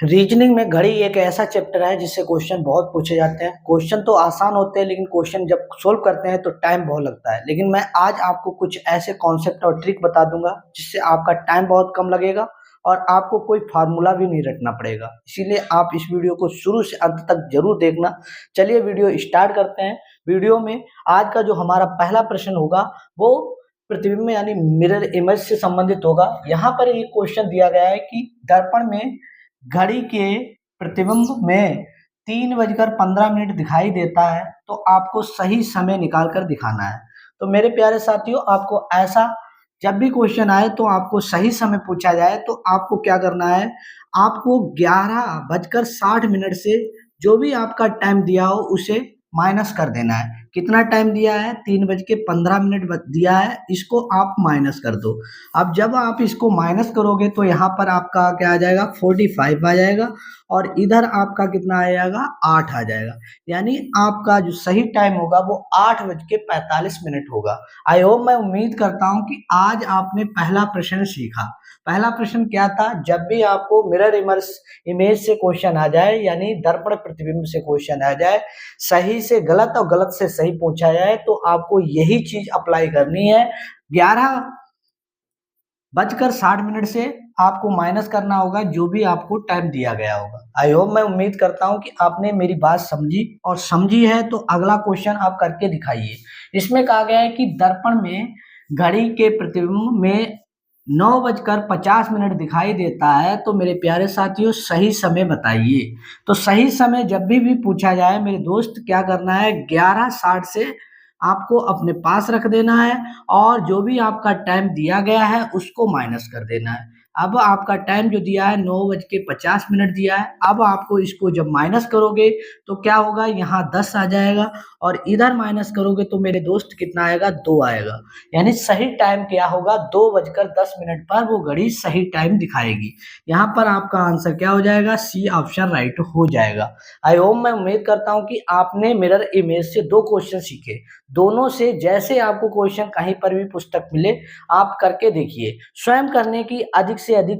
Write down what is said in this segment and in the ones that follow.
Reasoning में घड़ी एक ऐसा चैप्टर है जिससे क्वेश्चन बहुत पूछे जाते हैं। क्वेश्चन तो आसान होते हैं लेकिन क्वेश्चन जब सोल्व करते हैं तो टाइम बहुत लगता है। लेकिन मैं आज आपको कुछ ऐसे कॉन्सेप्ट और ट्रिक बता दूंगा जिससे आपका टाइम बहुत कम लगेगा और आपको कोई फार्मूला भी नहीं रटना पड़ेगा। इसीलिए आप इस वीडियो को शुरू से अंत तक जरूर देखना। चलिए वीडियो स्टार्ट करते हैं। वीडियो में आज का जो हमारा पहला प्रश्न होगा वो प्रतिबिंब यानी मिरर इमेज से संबंधित होगा। यहाँ पर एक क्वेश्चन दिया गया है कि दर्पण में घड़ी के प्रतिबिंब में 3:15 दिखाई देता है, तो आपको सही समय निकाल कर दिखाना है। तो मेरे प्यारे साथियों, आपको ऐसा जब भी क्वेश्चन आए तो आपको सही समय पूछा जाए तो आपको क्या करना है, आपको 11:60 से जो भी आपका टाइम दिया हो उसे माइनस कर देना है। कितना टाइम दिया है? 3:15 दिया है, इसको आप माइनस कर दो। अब जब आप इसको माइनस करोगे तो यहाँ पर आपका क्या आ जाएगा? 45 आ जाएगा और इधर आपका कितना आ जाएगा? 8 आ जाएगा। यानी आपका जो सही टाइम होगा वो 8:45 होगा। आई होप, मैं उम्मीद करता हूँ कि आज आपने पहला प्रश्न सीखा। पहला प्रश्न क्या था? जब भी आपको मिरर इमेज से क्वेश्चन आ जाए यानी दर्पण प्रतिबिंब से क्वेश्चन आ जाए, सही से गलत और गलत से सही पूछा जाए तो आपको यही चीज अप्लाई करनी है। 11:60 से आपको माइनस करना होगा जो भी आपको टाइम दिया गया होगा। आई होप, मैं उम्मीद करता हूं कि आपने मेरी बात समझी और समझी है तो अगला क्वेश्चन आप करके दिखाइए। इसमें कहा गया है कि दर्पण में घड़ी के प्रतिबिंब में 9:50 दिखाई देता है, तो मेरे प्यारे साथियों सही समय बताइए। तो सही समय जब भी पूछा जाए मेरे दोस्त, क्या करना है? 11:60 से आपको अपने पास रख देना है और जो भी आपका टाइम दिया गया है उसको माइनस कर देना है। अब आपका टाइम जो दिया है 9:50 दिया है। अब आपको इसको जब माइनस करोगे तो क्या होगा? यहाँ 10 आ जाएगा और इधर माइनस करोगे तो मेरे दोस्त कितना आएगा? 2 आएगा। यानी सही टाइम क्या होगा? 2:10 पर वो घड़ी सही टाइम दिखाएगी। यहाँ पर आपका आंसर क्या हो जाएगा? सी ऑप्शन राइट हो जाएगा। आई होप, मैं उम्मीद करता हूँ कि आपने मिरर इमेज से 2 क्वेश्चन सीखे। दोनों से जैसे आपको क्वेश्चन कहीं पर भी पुस्तक मिले आप करके देखिए। स्वयं करने की अधिक से अधिक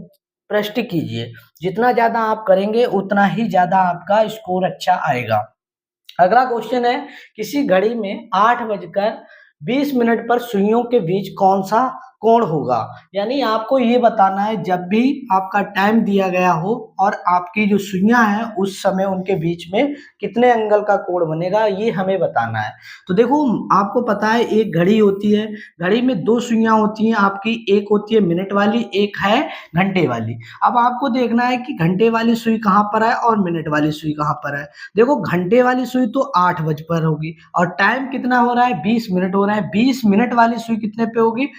प्रैक्टिस कीजिए। जितना ज्यादा आप करेंगे उतना ही ज्यादा आपका स्कोर अच्छा आएगा। अगला क्वेश्चन है, किसी घड़ी में 8:20 पर सुइयों के बीच कौन सा कोण होगा? यानी आपको ये बताना है जब भी आपका टाइम दिया गया हो और आपकी जो सुइयां हैं उस समय उनके बीच में कितने एंगल का कोण बनेगा, ये हमें बताना है। तो देखो, आपको पता है एक घड़ी होती है, घड़ी में 2 सुइयां होती हैं आपकी, एक होती है मिनट वाली, एक है घंटे वाली। अब आपको देखना है कि घंटे वाली सुई कहाँ पर है और मिनट वाली सुई कहाँ पर है। देखो, घंटे वाली सुई तो 8 बज पर होगी और टाइम कितना हो रहा है? 20 मिनट हो रहा है। 20 मिनट वाली सुई कितने पे होगी?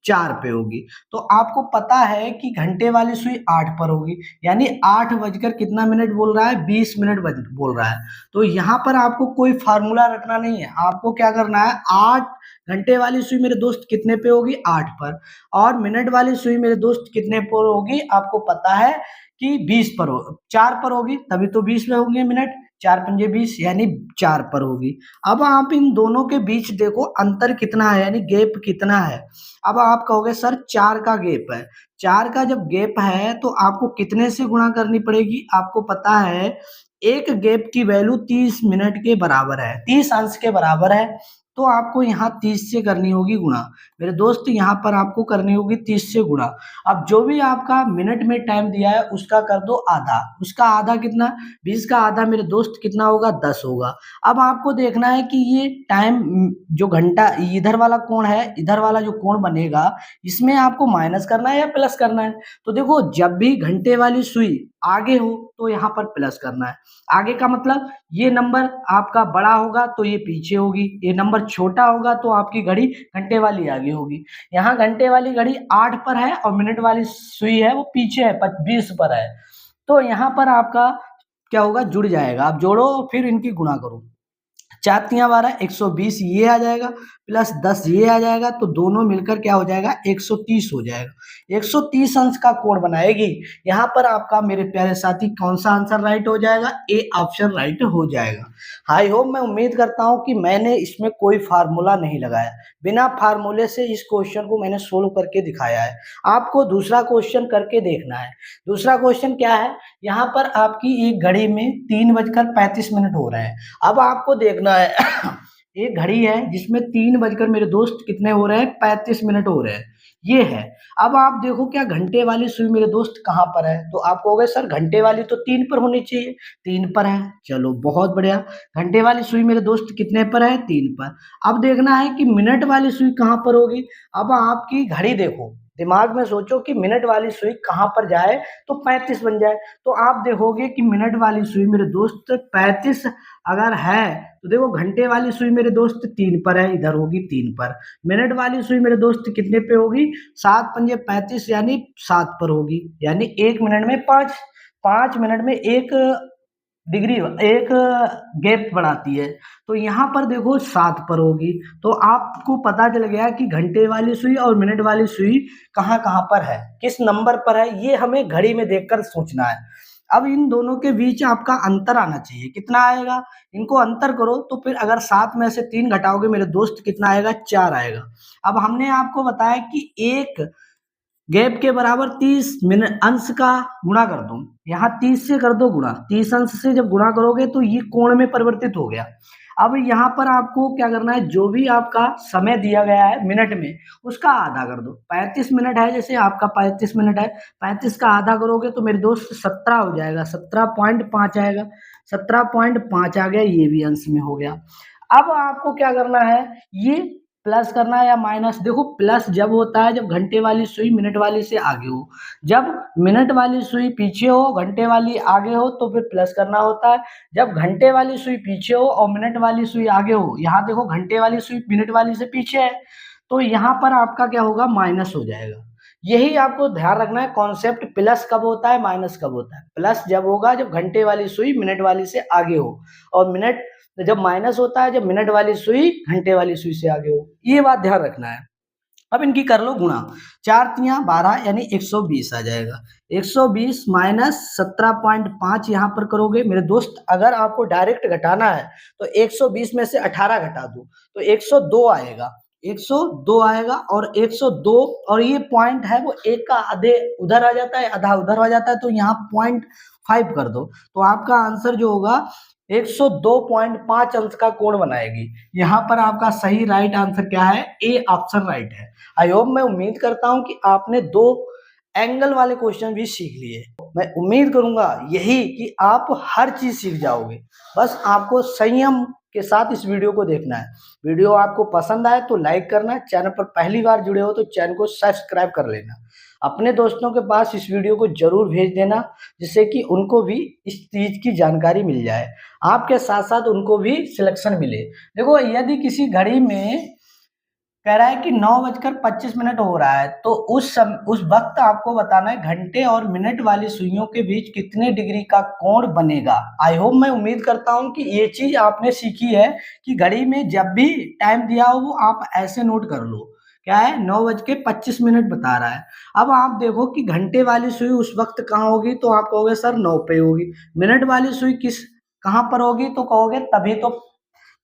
4 पे होगी। तो आपको पता है कि घंटे वाली सुई 8 पर होगी, यानी 8 बजकर कितना मिनट बोल रहा है? 20 मिनट बोल रहा है। तो यहाँ पर आपको कोई फार्मूला रखना नहीं है। आपको क्या करना है? 8 घंटे वाली सुई मेरे दोस्त कितने पे होगी? 8 पर। और मिनट वाली सुई मेरे दोस्त कितने पर होगी? आपको पता है कि 20 पर हो, 4 पर होगी, तभी तो 20 में होंगे मिनट। 4 पंजे 20 यानी 4 पर होगी। अब आप इन दोनों के बीच देखो अंतर कितना है, यानी गैप कितना है। अब आप कहोगे सर 4 का गैप है। 4 का जब गैप है तो आपको कितने से गुणा करनी पड़ेगी? आपको पता है एक गैप की वैल्यू 30 मिनट के बराबर है, 30 अंश के बराबर है। तो आपको यहाँ 30 से करनी होगी गुणा। मेरे दोस्त, यहाँ पर आपको करनी होगी 30 से गुणा। अब जो भी आपका मिनट में टाइम दिया है उसका कर दो आधा। उसका आधा कितना? 20 का आधा मेरे दोस्त कितना होगा? 10 होगा। अब आपको देखना है कि ये टाइम जो घंटा इधर वाला कोण है, इधर वाला जो कोण बनेगा, इसमें आपको माइनस करना है या प्लस करना है? तो देखो, जब भी घंटे वाली सुई आगे हो तो यहाँ पर प्लस करना है। आगे का मतलब ये नंबर आपका बड़ा होगा तो ये पीछे होगी, ये नंबर छोटा होगा तो आपकी घड़ी घंटे वाली आगे होगी। यहाँ घंटे वाली घड़ी 8 पर है और मिनट वाली सुई है वो पीछे है, 20 पर है। तो यहाँ पर आपका क्या होगा? जुड़ जाएगा। आप जोड़ो फिर इनकी गुणा करो। 4 तिया 12 120 ये आ जाएगा प्लस 10 ये आ जाएगा, तो दोनों मिलकर क्या हो जाएगा 130 हो जाएगा। 130 अंश का कोण बनाएगी। यहाँ पर आपका मेरे प्यारे साथी कौन सा आंसर राइट हो जाएगा, ए ऑप्शन राइट हो जाएगा। आई होप, मैं उम्मीद करता हूँ कि मैंने इसमें कोई फार्मूला नहीं लगाया, बिना फार्मूले से इस क्वेश्चन को मैंने सोल्व करके दिखाया है। आपको दूसरा क्वेश्चन करके देखना है। दूसरा क्वेश्चन क्या है, यहाँ पर आपकी एक घड़ी में 3:35 हो रहे हैं। अब आपको देखना है एक घड़ी है जिसमें 3 बजकर मेरे दोस्त कितने हो रहे हैं 35 हो रहे हैं, ये है। अब आप देखो क्या घंटे वाली सुई मेरे दोस्त कहाँ पर है, तो आप कहोगे सर घंटे वाली तो 3 पर होनी चाहिए, 3 पर है। चलो बहुत बढ़िया, घंटे वाली सुई मेरे दोस्त कितने पर है 3 पर। अब देखना है कि मिनट वाली सुई कहाँ पर होगी। अब आपकी घड़ी देखो, दिमाग में सोचो कि मिनट वाली सुई कहाँ पर जाए तो 35 बन जाए। तो आप देखोगे कि मिनट वाली सुई मेरे दोस्त 35 अगर है, तो देखो घंटे वाली सुई मेरे दोस्त 3 पर है, इधर होगी 3 पर। मिनट वाली सुई मेरे दोस्त कितने पे होगी, 7 पंजे 35 यानी 7 पर होगी, यानी 1 मिनट में 5 मिनट में 1 डिग्री, एक गैप बढ़ाती है। तो यहाँ पर देखो 7 पर होगी। तो आपको पता चल गया कि घंटे वाली सुई और मिनट वाली सुई कहाँ कहाँ पर है, किस नंबर पर है, ये हमें घड़ी में देखकर सोचना है। अब इन दोनों के बीच आपका अंतर आना चाहिए, कितना आएगा, इनको अंतर करो तो फिर अगर 7 में से 3 घटाओगे मेरे दोस्त कितना आएगा 4 आएगा। अब हमने आपको बताया कि एक गैप के बराबर 30 मिनट अंश का गुणा कर दो, यहाँ 30 से कर दो गुणा, 30 अंश से जब गुणा करोगे तो ये कोण में परिवर्तित हो गया। अब यहाँ पर आपको क्या करना है, जो भी आपका समय दिया गया है मिनट में उसका आधा कर दो। 35 मिनट है, जैसे आपका 35 मिनट है, 35 का आधा करोगे तो मेरे दोस्त 17 हो जाएगा, 17.5 आएगा, 17.5 आ गया, ये भी अंश में हो गया। अब आपको क्या करना है, ये प्लस करना है या माइनस। देखो प्लस जब होता है जब घंटे वाली सुई मिनट वाली से आगे हो, जब मिनट वाली सुई पीछे हो घंटे वाली आगे हो तो फिर प्लस करना होता है। जब घंटे वाली सुई पीछे हो और मिनट वाली सुई आगे हो, यहाँ देखो घंटे वाली सुई मिनट वाली से पीछे है, तो यहाँ पर आपका क्या होगा माइनस हो जाएगा। यही आपको ध्यान रखना है कॉन्सेप्ट, प्लस कब होता है माइनस कब होता है। प्लस जब होगा जब घंटे वाली सुई मिनट वाली से आगे हो, और मिनट जब माइनस होता है जब मिनट वाली सुई घंटे वाली सुई से आगे हो, ये बात ध्यान रखना है। अब इनकी कर लो गुणा, 4 तिया 12 यानी 120 आ जाएगा। 120 माइनस 17.5 यहाँ पर करोगे मेरे दोस्त, अगर आपको डायरेक्ट घटाना है तो 120 में से 18 घटा दो तो 102 आएगा, 102 आएगा। और 102 और ये पॉइंट है वो एक का आधे उधर आ जाता है आधा उधर आ जाता है, तो यहाँ 0.5 कर दो, तो आपका आंसर जो होगा 102.5 अंश का कोण बनाएगी। यहाँ पर आपका सही राइट आंसर क्या है, ए ऑप्शन राइट है। आई होप, मैं उम्मीद करता हूँ कि आपने 2 एंगल वाले क्वेश्चन भी सीख लिए। मैं उम्मीद करूंगा यही कि आप हर चीज सीख जाओगे, बस आपको संयम के साथ इस वीडियो को देखना है। वीडियो आपको पसंद आए तो लाइक करना, चैनल पर पहली बार जुड़े हो तो चैनल को सब्सक्राइब कर लेना, अपने दोस्तों के पास इस वीडियो को जरूर भेज देना, जिससे कि उनको भी इस चीज की जानकारी मिल जाए, आपके साथ साथ उनको भी सिलेक्शन मिले। देखो यदि किसी घड़ी में कह रहा है कि 9:25 हो रहा है, तो उस वक्त आपको बताना है घंटे और मिनट वाली सुइयों के बीच कितने डिग्री का कोण बनेगा। आई होप, मैं उम्मीद करता हूं कि ये चीज आपने सीखी है कि घड़ी में जब भी टाइम दिया हो वो आप ऐसे नोट कर लो, क्या है 9:25 बता रहा है। अब आप देखो कि घंटे वाली सुई उस वक्त कहाँ होगी, तो आप कहोगे सर 9 पे होगी। मिनट वाली सुई किस कहाँ पर होगी, तो कहोगे तभी तो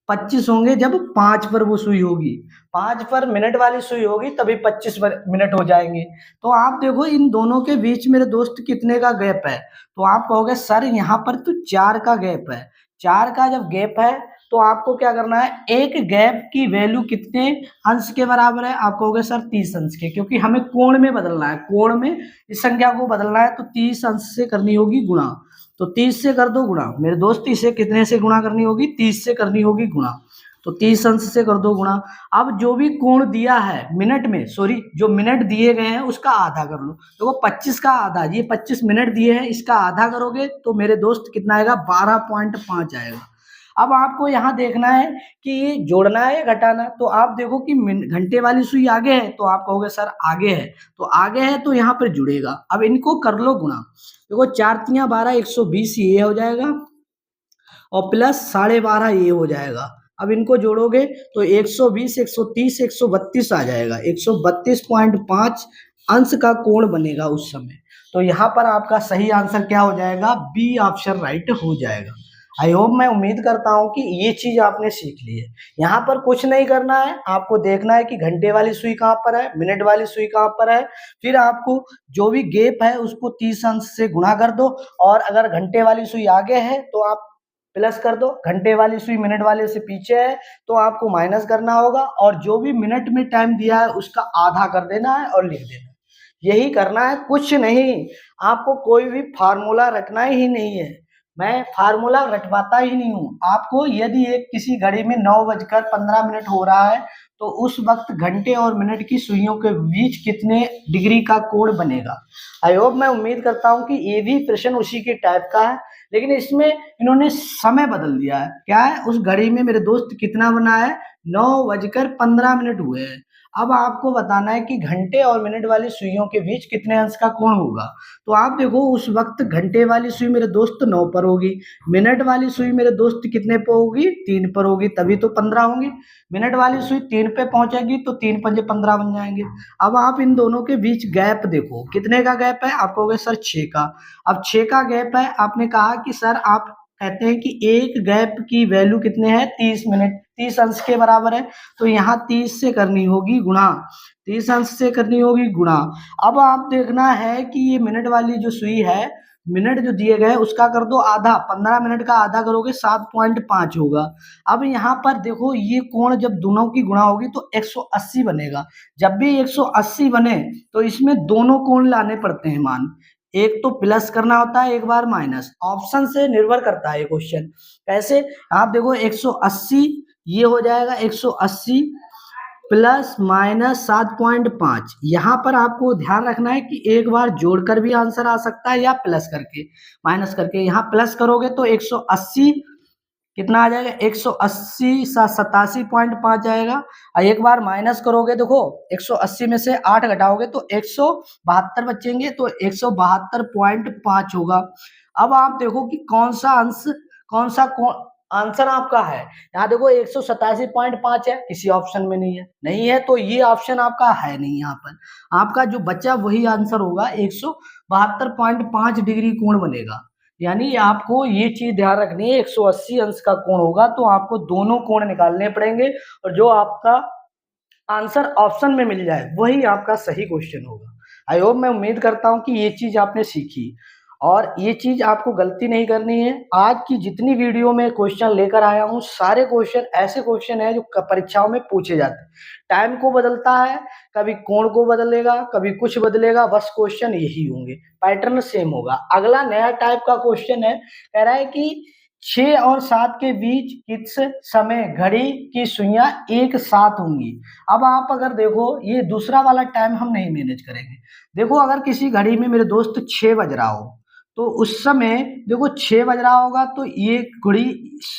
25 होंगे जब 5 पर वो सुई होगी, 5 पर मिनट वाली सुई होगी तभी 25 मिनट हो जाएंगे। तो आप देखो इन दोनों के बीच मेरे दोस्त कितने का गैप है, तो आप कहोगे सर यहाँ पर तो 4 का गैप है। 4 का जब गैप है तो आपको क्या करना है, एक गैप की वैल्यू कितने अंश के बराबर है, आप कहोगे सर 30 अंश के, क्योंकि हमें कोण में बदलना है, कोण में इस संख्या को बदलना है, तो 30 अंश से करनी होगी गुणा। तो 30 से कर दो गुणा मेरे दोस्त, इसे कितने से गुणा करनी होगी, 30 से करनी होगी गुणा, तो 30 अंश से कर दो गुणा। अब जो भी कोण दिया है मिनट में, सॉरी जो मिनट दिए गए हैं उसका आधा कर लो, तो वो 25 का आधा, ये 25 मिनट दिए हैं इसका आधा करोगे तो मेरे दोस्त कितना आएगा 12.5 आएगा। अब आपको यहाँ देखना है कि ये जोड़ना है या घटाना, तो आप देखो कि घंटे वाली सुई आगे है, तो आप कहोगे सर आगे है, तो आगे है तो यहाँ पर जुड़ेगा। अब इनको कर लो गुणा, देखो 4 तिया 12 120 ये हो जाएगा, और प्लस 12.5 ये हो जाएगा, अब इनको जोड़ोगे तो 120, 130, 132 आ जाएगा। 132.5 अंश का कोण बनेगा उस समय। तो यहाँ पर आपका सही आंसर क्या हो जाएगा? बी ऑप्शन राइट हो जाएगा। आई होप, मैं उम्मीद करता हूँ कि ये चीज आपने सीख ली है। यहाँ पर कुछ नहीं करना है, आपको देखना है कि घंटे वाली सुई कहाँ पर है, मिनट वाली सुई कहाँ पर है। फिर आपको जो भी गैप है उसको 30 अंश से गुणा कर दो, और अगर घंटे वाली सुई आगे है तो आप प्लस कर दो, घंटे वाली सुई मिनट वाले से पीछे है तो आपको माइनस करना होगा, और जो भी मिनट में टाइम दिया है उसका आधा कर देना है और लिख देना है। यही करना है, कुछ नहीं। आपको कोई भी फार्मूला रटना ही नहीं है, मैं फार्मूला रटवाता ही नहीं हूँ आपको। यदि एक किसी घड़ी में 9:15 हो रहा है तो उस वक्त घंटे और मिनट की सुइयों के बीच कितने डिग्री का कोण बनेगा। आई होप, मैं उम्मीद करता हूँ कि ये भी प्रश्न उसी के टाइप का है, लेकिन इसमें इन्होंने समय बदल दिया है। क्या है, उस घड़ी में मेरे दोस्त कितना बना है? 9:15 हुए हैं। अब आपको बताना है कि घंटे और मिनट वाली सुइयों के बीच कितने अंश का कोण होगा। तो आप देखो, उस वक्त घंटे वाली सुई मेरे दोस्त 9 पर होगी, मिनट वाली सुई मेरे दोस्त कितने पर होगी? 3 पर होगी, तभी तो 15 होंगी। मिनट वाली सुई 3 पे पहुंचेगी तो 3 पंजे 15 बन जाएंगे। अब आप इन दोनों के बीच गैप देखो, कितने का गैप है? आप कहोगे सर 6 का। अब 6 का गैप है, आपने कहा कि सर आप कहते हैं कि एक गैप की वैल्यू कितने है? 30 मिनट, 30 अंश के बराबर है। तो यहाँ 30 से करनी होगी गुणा, 30 अंश से करनी होगी गुणा। अब आप देखना है कि ये मिनट वाली जो सुई है, मिनट जो दिए गए उसका कर दो आधा, 15 मिनट का आधा करोगे 7.5 होगा। अब यहाँ पर देखो, ये कोण जब दोनों की गुणा होगी तो 180 बनेगा। जब भी 180 बने तो इसमें दोनों कोण लाने पड़ते हैं मान, एक तो प्लस करना होता है, एक बार माइनस। ऑप्शन से निर्भर करता है ये क्वेश्चन। कैसे? आप देखो 180, ये हो जाएगा 180 प्लस माइनस 7.5। यहाँ पर आपको ध्यान रखना है कि एक बार जोड़कर भी आंसर आ सकता है या प्लस करके, माइनस करके। यहाँ प्लस करोगे तो 180 कितना आ जाएगा? 180 87.5 जाएगा। और एक बार माइनस करोगे, देखो 180 में से 8 घटाओगे तो 172 बचेंगे, तो 172.5 होगा। अब आप देखो कि कौन सा अंश, कौन सा आंसर आपका है। यहाँ देखो 187.5 है, किसी ऑप्शन में नहीं है, नहीं है तो ये ऑप्शन आपका है नहीं। यहाँ पर आपका जो बचा वही आंसर होगा, 172.5 डिग्री कोण बनेगा। यानी आपको ये चीज ध्यान रखनी है, 180 अंश का कोण होगा तो आपको दोनों कोण निकालने पड़ेंगे, और जो आपका आंसर ऑप्शन में मिल जाए वही आपका सही क्वेश्चन होगा। आई होप, मैं उम्मीद करता हूं कि ये चीज आपने सीखी, और ये चीज आपको गलती नहीं करनी है। आज की जितनी वीडियो में क्वेश्चन लेकर आया हूँ, सारे क्वेश्चन ऐसे क्वेश्चन है जो परीक्षाओं में पूछे जाते हैं। टाइम को बदलता है, कभी कोण को बदलेगा, कभी कुछ बदलेगा, बस क्वेश्चन यही होंगे, पैटर्न सेम होगा। अगला नया टाइप का क्वेश्चन है, कह रहा है कि 6 और 7 के बीच किस समय घड़ी की सुइयां एक साथ होंगी। अब आप अगर देखो, ये दूसरा वाला टाइम हम नहीं मैनेज करेंगे। देखो, अगर किसी घड़ी में मेरे दोस्त 6 बज रहा हो तो उस समय देखो 6 बज रहा होगा तो ये घड़ी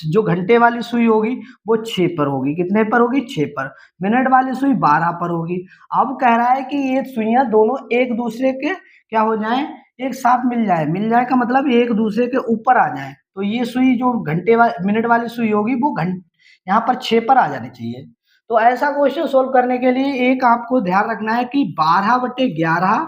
जो घंटे वाली सुई होगी वो 6 पर होगी। कितने पर होगी? 6 पर। मिनट वाली सुई 12 पर होगी। अब कह रहा है कि ये सुइयां दोनों एक दूसरे के क्या हो जाएं? एक साथ मिल जाए। मिल जाए का मतलब एक दूसरे के ऊपर आ जाए। तो ये सुई जो मिनट वाली सुई होगी वो यहाँ पर 6 पर आ जानी चाहिए। तो ऐसा क्वेश्चन सोल्व करने के लिए एक आपको ध्यान रखना है कि 12/11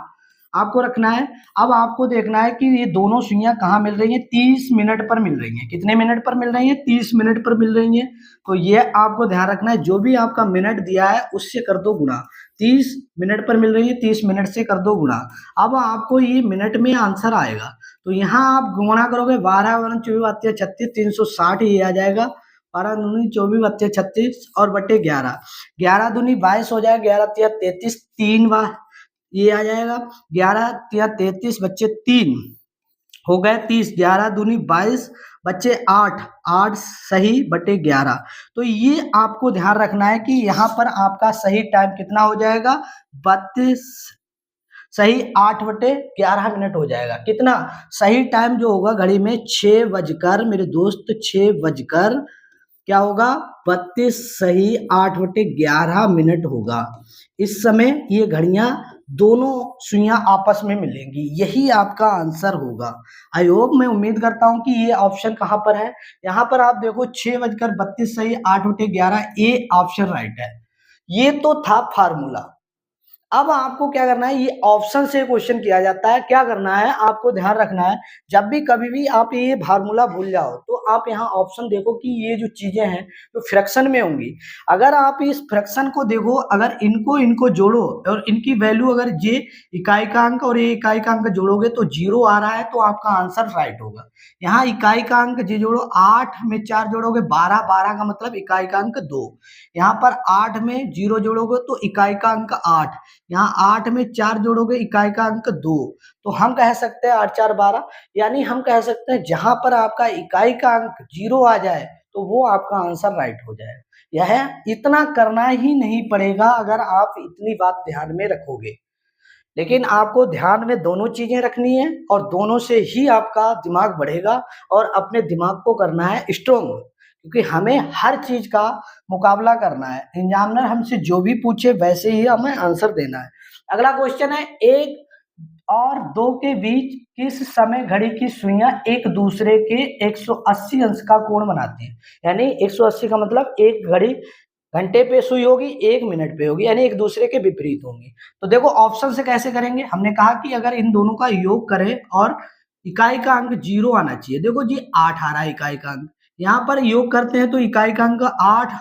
आपको रखना है। अब आपको देखना है कि ये दोनों सुइयां कहाँ मिल रही हैं? 30 मिनट पर मिल रही हैं। कितने मिनट पर मिल रही हैं? 30 मिनट पर मिल रही हैं। तो ये आपको ध्यान रखना है, जो भी आपका मिनट दिया है उससे कर दो गुणा। 30 मिनट पर मिल रही है, 30 मिनट से कर दो गुणा। अब आपको ये मिनट में आंसर आएगा। तो यहाँ आप गुणा करोगे, 12 × 24 = 36, 360 ये आ जाएगा। 12 × 9 = 24 = 36 और बटे 11, 11 दूनी 22 हो जाएगा, 11 × 3 = 33, 3 बार ये आ जाएगा। 11 × 3 = 33 बच्चे 3 हो गए 30, 11 दूनी 22 बच्चे 8, 8 सही बटे 11। तो ये आपको ध्यान रखना है कि यहाँ पर आपका सही टाइम कितना हो जाएगा? 32 सही 8/11 मिनट हो जाएगा। कितना सही टाइम जो होगा घड़ी में? 6 बजकर मेरे दोस्त 6 बजकर क्या होगा? 32 सही 8/11 मिनट होगा। इस समय ये घड़ियां दोनों सुइयां आपस में मिलेंगी, यही आपका आंसर होगा। आई होप, मैं उम्मीद करता हूं कि ये ऑप्शन कहां पर है। यहाँ पर आप देखो 6:32 सही, 8/11, ए ऑप्शन राइट है। ये तो था फार्मूला। अब आपको क्या करना है, ये ऑप्शन से क्वेश्चन किया जाता है। क्या करना है, आपको ध्यान रखना है, जब भी कभी भी आप ये फार्मूला भूल जाओ तो आप यहाँ ऑप्शन देखो कि ये जो चीजें हैं तो फ्रैक्शन में होंगी। अगर आप इस फ्रैक्शन को देखो, अगर इनको इनको जोड़ो और इनकी वैल्यू अगर ये इकाई का अंक और ये इकाई का अंक जोड़ोगे तो 0 आ रहा है, तो आपका आंसर राइट होगा। यहाँ इकाई का अंक जी जोड़ो, 8 में 4 जोड़ोगे 12, 12 का मतलब इकाई का अंक 2। यहाँ पर 8 में 0 जोड़ोगे तो इकाई का अंक 8। यहाँ 8 में 4 जोड़ोगे इकाई का अंक 2। तो हम कह सकते हैं 8 4 12, यानी हम कह सकते हैं जहां पर आपका इकाई का अंक 0 आ जाए तो वो आपका आंसर राइट हो जाएगा। यह इतना करना ही नहीं पड़ेगा अगर आप इतनी बात ध्यान में रखोगे। लेकिन आपको ध्यान में दोनों चीजें रखनी है और दोनों से ही आपका दिमाग बढ़ेगा और अपने दिमाग को करना है स्ट्रोंग, क्योंकि हमें हर चीज का मुकाबला करना है। एग्जामिनर हमसे जो भी पूछे वैसे ही हमें आंसर देना है। अगला क्वेश्चन है, 1 और 2 के बीच किस समय घड़ी की सुइयां एक दूसरे के 180 अंश का कोण बनाती है। यानी 180 का मतलब एक घड़ी घंटे पे सुई होगी, 1 मिनट पे होगी, यानी एक दूसरे के विपरीत होंगी। तो देखो ऑप्शन से कैसे करेंगे, हमने कहा कि अगर इन दोनों का योग करें और इकाई का अंक 0 आना चाहिए। देखो जी 8 आ रहा है इकाई का अंक, यहाँ पर योग करते हैं तो इकाई का अंक 8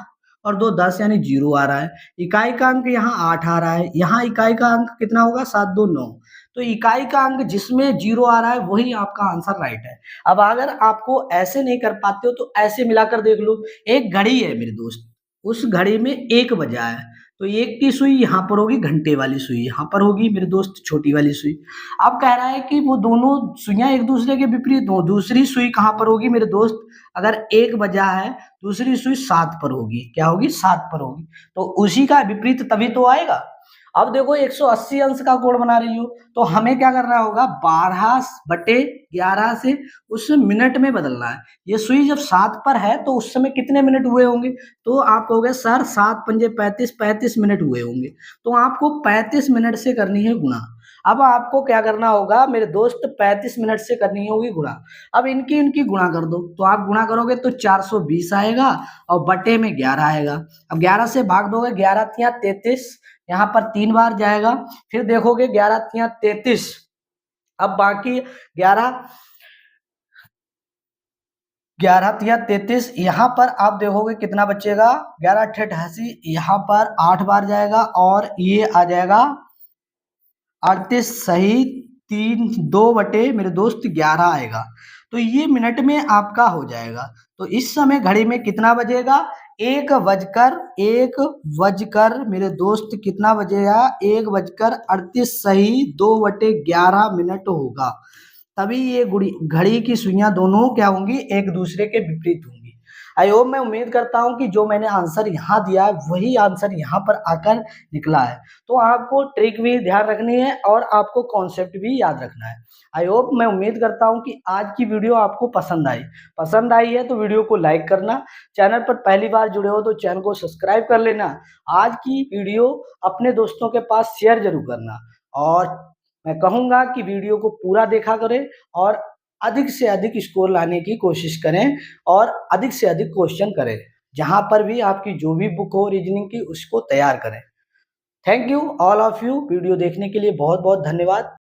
और 2 10 यानी 0 आ रहा है। इकाई का अंक यहाँ 8 आ रहा है, यहाँ इकाई का अंक कितना होगा, 7 2 9। तो इकाई का अंक जिसमें 0 आ रहा है वही आपका आंसर राइट है। अब अगर आपको ऐसे नहीं कर पाते हो तो ऐसे मिलाकर देख लो। एक घड़ी है मेरे दोस्त, उस घड़ी में 1 बजा है, तो 1 की सुई यहाँ पर होगी, घंटे वाली सुई यहाँ पर होगी मेरे दोस्त, छोटी वाली सुई। अब कह रहा है कि वो दोनों सुइयां एक दूसरे के विपरीत हो, दूसरी सुई कहाँ पर होगी मेरे दोस्त, अगर 1 बजा है दूसरी सुई 7 पर होगी। क्या होगी, 7 पर होगी, तो उसी का विपरीत तभी तो आएगा। अब देखो 180 अंश का कोण बना रही हो तो हमें क्या करना होगा, 12/11 से उस मिनट में बदलना है। ये सुई जब 7 पर है तो उस समय कितने मिनट हुए होंगे, तो आप कहोगे सर 7 पंजे 35, 35 मिनट हुए होंगे। तो आपको 35 मिनट से करनी है गुणा। अब आपको क्या करना होगा मेरे दोस्त, 35 मिनट से करनी होगी गुणा। अब इनकी इनकी गुणा कर दो, तो आप गुणा करोगे तो 420 आएगा और बटे में 11 आएगा। अब 11 से भाग दोगे, 11 तिया 33, यहाँ पर 3 बार जाएगा, फिर देखोगे 11 तिया 33। अब बाकी 11 तिया 33, यहाँ पर आप देखोगे कितना बचेगा, 11 अट्ठे 88, यहाँ पर 8 बार जाएगा और ये आ जाएगा 38 सही, 3 2 बटे मेरे दोस्त 11 आएगा। तो ये मिनट में आपका हो जाएगा। तो इस समय घड़ी में कितना बजेगा, 1 बजकर मेरे दोस्त कितना बजेगा, 1:38 सही, 2/11 मिनट होगा। तभी ये घड़ी की सुइयां दोनों क्या होंगी, एक दूसरे के विपरीत होंगी। आई होप, मैं उम्मीद करता हूं कि जो मैंने आंसर यहाँ दिया है वही आंसर यहाँ पर आकर निकला है। तो आपको ट्रिक भी ध्यान रखनी है और आपको कॉन्सेप्ट भी याद रखना है। आई होप, मैं उम्मीद करता हूं कि आज की वीडियो आपको पसंद आई है तो वीडियो को लाइक करना, चैनल पर पहली बार जुड़े हो तो चैनल को सब्सक्राइब कर लेना। आज की वीडियो अपने दोस्तों के पास शेयर जरूर करना और मैं कहूंगा कि वीडियो को पूरा देखा करें और अधिक से अधिक स्कोर लाने की कोशिश करें और अधिक से अधिक क्वेश्चन करें। जहां पर भी आपकी जो भी बुक हो रीजनिंग की उसको तैयार करें। Thank you all of you, video देखने के लिए बहुत बहुत धन्यवाद।